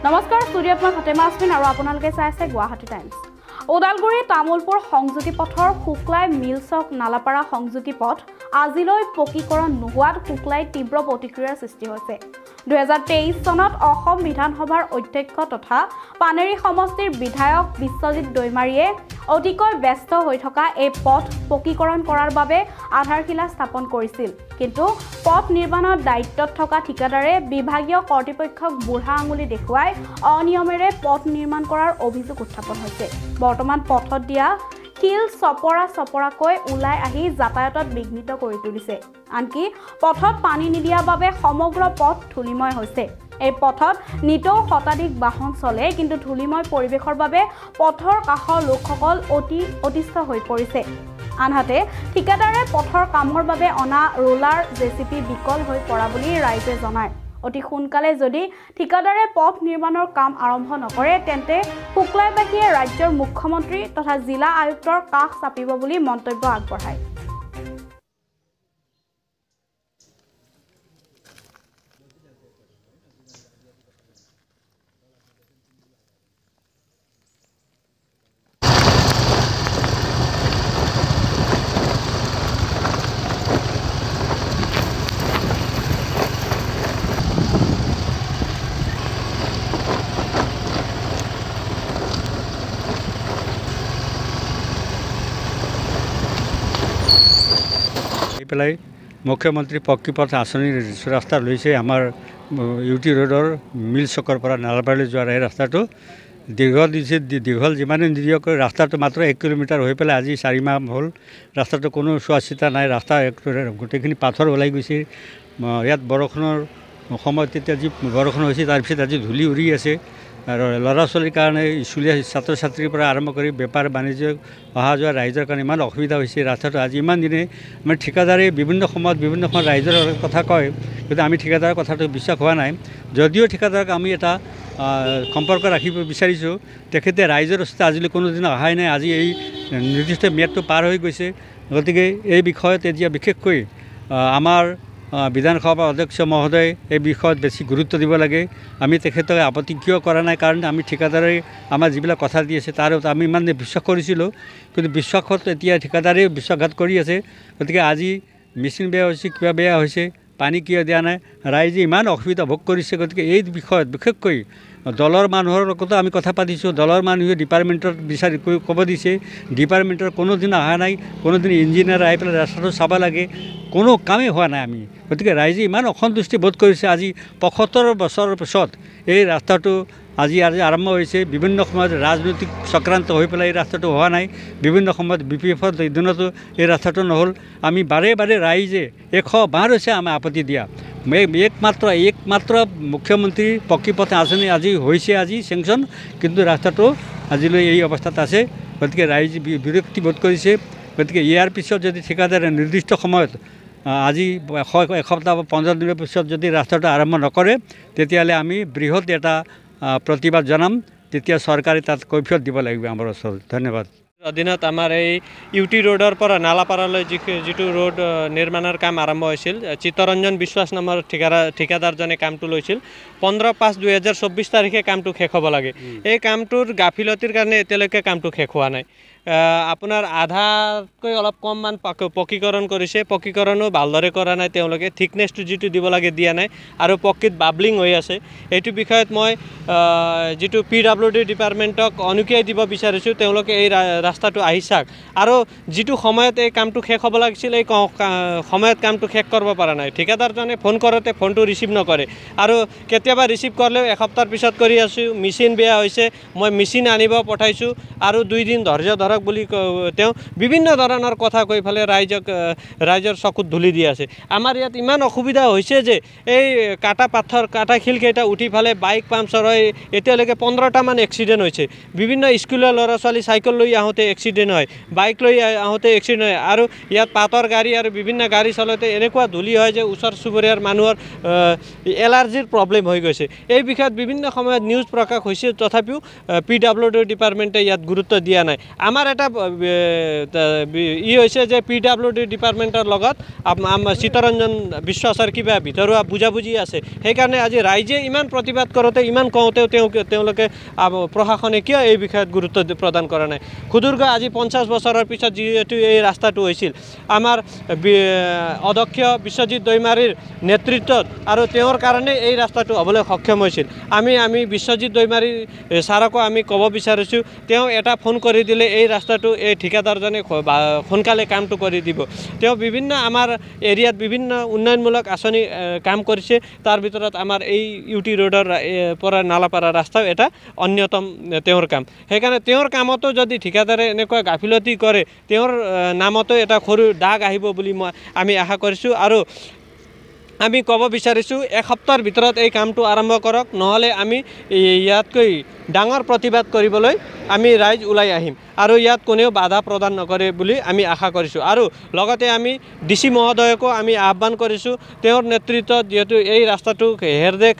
নমস্কাৰ, ষ্টুডিঅ'ত মই ফাতেমা আসমিন আৰু আপোনালোকে চাই আছে গুৱাহাটী টাইমছ। ওদালগুৰি তামোলপুৰ সংযোগী পথৰ শুক্লাই মিল চক নালাপাৰা সংযোগী পথ আজিলৈ পকীকৰণ নোহোৱাত শুক্লাই তীব্ৰ প্ৰতিক্ৰিয়াৰ সৃষ্টি হৈছে। 2023 চনত অসম বিধানসভাৰ অধ্যক্ষ তথা পানেৰী সমষ্টিৰ বিধায়ক বিশ্বজিৎ দৈমাৰীয়ে অতিকৈ ব্যস্ত হৈ থকা এই পথ পকীকৰণ কৰাৰ বাবে আধাৰশিলা স্থাপন কৰিছিল। কিন্তু পথ নিৰ্মাণৰ দায়িত্বত থকা ঠিকাদাৰে বিভাগীয় কৰ্তৃপক্ষক বুঢ়া আঙুলি দেখুৱাই অনিয়মেৰে পথ নিৰ্মাণ কৰাৰ অভিযোগ উত্থাপন হৈছে। বৰ্তমান পথত দিয়া শিল চপৰাকৈ ওলাই আহি যাতায়াতত বিঘ্নিত কৰি তুলিছে। আনকি পথত পানী নিদিয়াৰ বাবে সমগ্ৰ পথ ধূলিময় হৈছে। এই পথত নিতৌ শতাধিক বাহন চলে, কিন্তু ধূলিময় পৰিৱেশৰ বাবে পথৰ কাষৰ লোকসকল অতিষ্ঠ হৈ পৰিছে। আনহাতে ঠিকাদাৰে পথৰ কামৰ বাবে অনা ৰোলাৰ জেচিপি বিকল হৈ পৰা বুলি ৰাইজে জনায়। অতি সোনকালে যদি ঠিকাদাৰে পথ নিৰ্মাণৰ কাম আৰম্ভ নকৰে তেন্তে শুক্লাইবাসীয়ে ৰাজ্যৰ মুখ্যমন্ত্ৰী তথা জিলা আয়ুক্তৰ কাষ চাপিব বুলি মন্তব্য আগবঢ়ায়। পেলাই মুখ্যমন্ত্ৰী পকী পথ আঁচনিৰ ৰাস্তা লৈছে। আমাৰ ইউটি ৰোডৰ মিল চকৰ পৰা নালাপাৰালৈ যোৱাৰ এই ৰাস্তাটো দীঘল যিমানে নিদিয়ক ৰাস্তাটো মাত্ৰ 1 কিলোমিটাৰ হৈ পেলাই আজি 4 মাহ হ'ল। ৰাস্তাটো কোনো চোৱা চিতা নাই। ৰাস্তা গোটেইখিনি পাথৰ ওলাই গৈছে। ইয়াত বৰষুণৰ সময়ত তেতিয়া যি বৰষুণ হৈছে তাৰপিছত আজি ধূলি উৰি আছে। আৰু ল'ৰা ছোৱালীৰ কাৰণে স্কুলীয়া ছাত্ৰ ছাত্ৰীৰ পৰা আৰম্ভ কৰি বেপাৰ বাণিজ্য অহা যোৱা ৰাইজৰ কাৰণে ইমান অসুবিধা হৈছে। ৰাস্তাটো আজি ইমান দিনে মানে ঠিকাদাৰে বিভিন্ন সময়ত ৰাইজৰ কথা কয়, কিন্তু আমি ঠিকাদাৰৰ কথাটো বিশ্বাস হোৱা নাই। যদিও ঠিকাদাৰক আমি এটা সম্পৰ্ক ৰাখিব বিচাৰিছোঁ, তেখেতে ৰাইজৰ ওচৰত আজিলৈ কোনোদিন অহাই নাই। আজি এই নিৰ্দিষ্ট ম্যাদটো পাৰ হৈ গৈছে। গতিকে এই বিষয়ত এতিয়া বিশেষকৈ আমাৰ বিধানসভাৰ অধ্যক্ষ মহোদয় এই বিষয়ত বেছি গুৰুত্ব দিব লাগে। আমি তেখেতক আপত্তি কিয় কৰা নাই, কাৰণ আমি ঠিকাদাৰে আমাৰ যিবিলাক কথা দি আছে তাৰ আমি ইমান বিশ্বাস কৰিছিলোঁ, কিন্তু বিশ্বাসত এতিয়া ঠিকাদাৰে বিশ্বাসঘাত কৰি আছে। গতিকে আজি মেচিন বেয়া হৈছে, কিবা বেয়া হৈছে, পানী কিয় দিয়া নাই, ৰাইজে ইমান অসুবিধা ভোগ কৰিছে। গতিকে এই বিষয়ত বিশেষকৈ দলৰ মানুহৰ লগতো আমি কথা পাতিছোঁ। দলৰ মানুহে ডিপাৰ্টমেণ্টত বিচাৰি ক'ব দিছে। ডিপাৰ্টমেণ্টৰ কোনোদিন অহা নাই, কোনোদিন ইঞ্জিনিয়াৰ আহি পেলাই ৰাস্তাটো চাব লাগে, কোনো কামেই হোৱা নাই আমি। গতিকে ৰাইজে ইমান অসন্তুষ্টি বোধ কৰিছে। আজি 75 বছৰৰ পিছত এই ৰাস্তাটো আজি আৰম্ভ হৈছে। বিভিন্ন সময়ত ৰাজনৈতিক চক্ৰান্ত হৈ পেলাই এই ৰাস্তাটো হোৱা নাই। বিভিন্ন সময়ত BPFৰ দিনতো এই ৰাস্তাটো নহ'ল। আমি বাৰে বাৰে ৰাইজে 100 বাৰ হৈছে আমাৰ আপত্তি দিয়া। একমাত্ৰ মুখ্যমন্ত্ৰী পকী পথ আঁচনি আজি হৈছে, আজি চেংচন, কিন্তু ৰাস্তাটো আজিলৈ এই অৱস্থাত আছে। গতিকে ৰাইজে বিৰক্তি বোধ কৰিছে। গতিকে ইয়াৰ পিছত যদি ঠিকাদাৰে নিৰ্দিষ্ট সময়ত আজি এসপ্তাহ বা 15 দিনৰ পিছত যদি ৰাস্তাটো আৰম্ভ নকৰে, তেতিয়াহ'লে আমি বৃহৎ এটা প্ৰতিবাদ জনাম। তেতিয়া চৰকাৰে তাত কৈফিয়ত দিব লাগিব আমাৰ ওচৰত। ধন্যবাদ। অধীনত আমাৰ এই ইউটি ৰোডৰ পৰা নালাপাৰালৈ যিটো ৰোড নিৰ্মাণৰ কাম আৰম্ভ হৈছিল, চিত্তৰঞ্জন বিশ্বাস নামৰ ঠিকাদাৰজনে কামটো লৈছিল। 15/5/2024 তাৰিখে কামটো শেষ হ'ব লাগে। এই কামটোৰ গাফিলতিৰ কাৰণে এতিয়ালৈকে কামটো শেষ হোৱা নাই। আপোনাৰ আধাতকৈ অলপ কমমান পকীকৰণ কৰিছে। পকীকৰণো ভালদৰে কৰা নাই তেওঁলোকে। থিকনেছটো যিটো দিব লাগে দিয়া নাই, আৰু পকীত বাবলিং হৈ আছে। এইটো বিষয়ত মই যিটো PWD ডিপাৰ্টমেণ্টক অনুকিয়াই দিব বিচাৰিছোঁ, তেওঁলোকে এই ৰাস্তাটো আহি চাওক। আৰু যিটো সময়ত এই কামটো শেষ হ'ব লাগিছিল, এই সময়ত কামটো শেষ কৰিব পৰা নাই। ঠিকাদাৰজনে ফোন কৰোঁতে ফোনটো ৰিচিভ নকৰে, আৰু কেতিয়াবা ৰিচিভ কৰিলেও এসপ্তাহৰ পিছত কৰি আছোঁ। মেচিন বেয়া হৈছে, মই মেচিন আনিব পঠাইছোঁ, আৰু 2 দিন ধৈৰ্য ধৰক বুলি তেওঁ বিভিন্ন ধৰণৰ কথা কৈ পেলাই ৰাইজৰ চকুত ধূলি দি আছে। আমাৰ ইয়াত ইমান অসুবিধা হৈছে যে এই কাটা শিলকেইটা উঠি পেলাই বাইক পামচাৰ হয়। এতিয়ালৈকে 15টামান এক্সিডেণ্ট হৈছে। বিভিন্ন স্কুলীয়া ল'ৰা ছোৱালী চাইকেল লৈ আহোঁতে এক্সিডেণ্ট হয়, বাইক লৈ আহোঁতে এক্সিডেণ্ট হয়। আৰু ইয়াত পাতৰ গাড়ী আৰু বিভিন্ন গাড়ী চলাওঁতে এনেকুৱা ধূলি হয় যে ওচৰ চুবুৰীয়াৰ মানুহৰ এলাৰ্জিৰ প্ৰব্লেম হৈ গৈছে। এই বিষয়ত বিভিন্ন সময়ত নিউজ প্ৰকাশ হৈছে, তথাপিও PWD ডিপাৰ্টমেণ্টে ইয়াত গুৰুত্ব দিয়া নাই। আমাৰ আমাৰ এটা ই হৈছে যে PWD ডিপাৰ্টমেণ্টৰ লগত চিত্তৰঞ্জন বিশ্বাসৰ কিবা ভিতৰুৱা বুজাবুজি আছে সেইকাৰণে আজি ৰাইজে ইমান প্ৰতিবাদ কৰোঁতে ইমান কওঁতেও তেওঁলোকে প্ৰশাসনে কিয় এই বিষয়ত গুৰুত্ব প্ৰদান কৰা নাই সুদীৰ্ঘ আজি 50 বছৰৰ পিছত যিহেতু এই ৰাস্তাটো হৈছিল আমাৰ অধ্যক্ষ বিশ্বজিৎ দৈমাৰীৰ নেতৃত্বত আৰু তেওঁৰ কাৰণে এই ৰাস্তাটো হ'বলৈ সক্ষম হৈছিল আমি বিশ্বজিৎ দৈমাৰী ছাৰকো আমি ক'ব বিচাৰিছোঁ তেওঁ এটা ফোন কৰি দিলে এই ৰাস্তাটো এই ঠিকাদাৰজনে সোনকালে কামটো কৰি দিব তেওঁ বিভিন্ন আমাৰ এৰিয়াত বিভিন্ন উন্নয়নমূলক আঁচনি কাম কৰিছে তাৰ ভিতৰত আমাৰ এই UT ৰোডৰ পৰা নালাপাৰা ৰাস্তাও এটা অন্যতম তেওঁৰ কাম সেইকাৰণে তেওঁৰ কামতো যদি ঠিকাদাৰে এনেকুৱা গাফিলতি কৰে তেওঁৰ নামতো এটা সৰু দাগ আহিব বুলি আমি আশা কৰিছোঁ আৰু আমি ক'ব বিচাৰিছোঁ এক সপ্তাহৰ ভিতৰত এই কামটো আৰম্ভ কৰক নহ'লে আমি ইয়াতকৈ ডাঙৰ প্ৰতিবাদ কৰিবলৈ আমি ৰাইজ ওলাই আহিম আৰু ইয়াত কোনেও বাধা প্ৰদান নকৰে বুলি আমি আশা কৰিছোঁ আৰু লগতে আমি DC মহোদয়কো আমি আহ্বান কৰিছোঁ তেওঁৰ নেতৃত্বত যেহেতু এই ৰাস্তাটো হেৰদেখ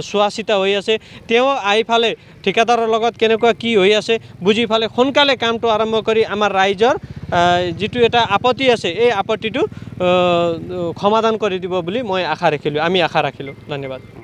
চোৱা চিতা হৈ আছে তেওঁ আহি ফালে ঠিকাদাৰৰ লগত কেনেকুৱা কি হৈ আছে বুজি ফালে সোনকালে কামটো আৰম্ভ কৰি আমাৰ ৰাইজৰ যিটো এটা আপত্তি আছে এই আপত্তিটো সমাধান কৰি দিব বুলি আমি আশা ৰাখিলোঁ ধন্যবাদ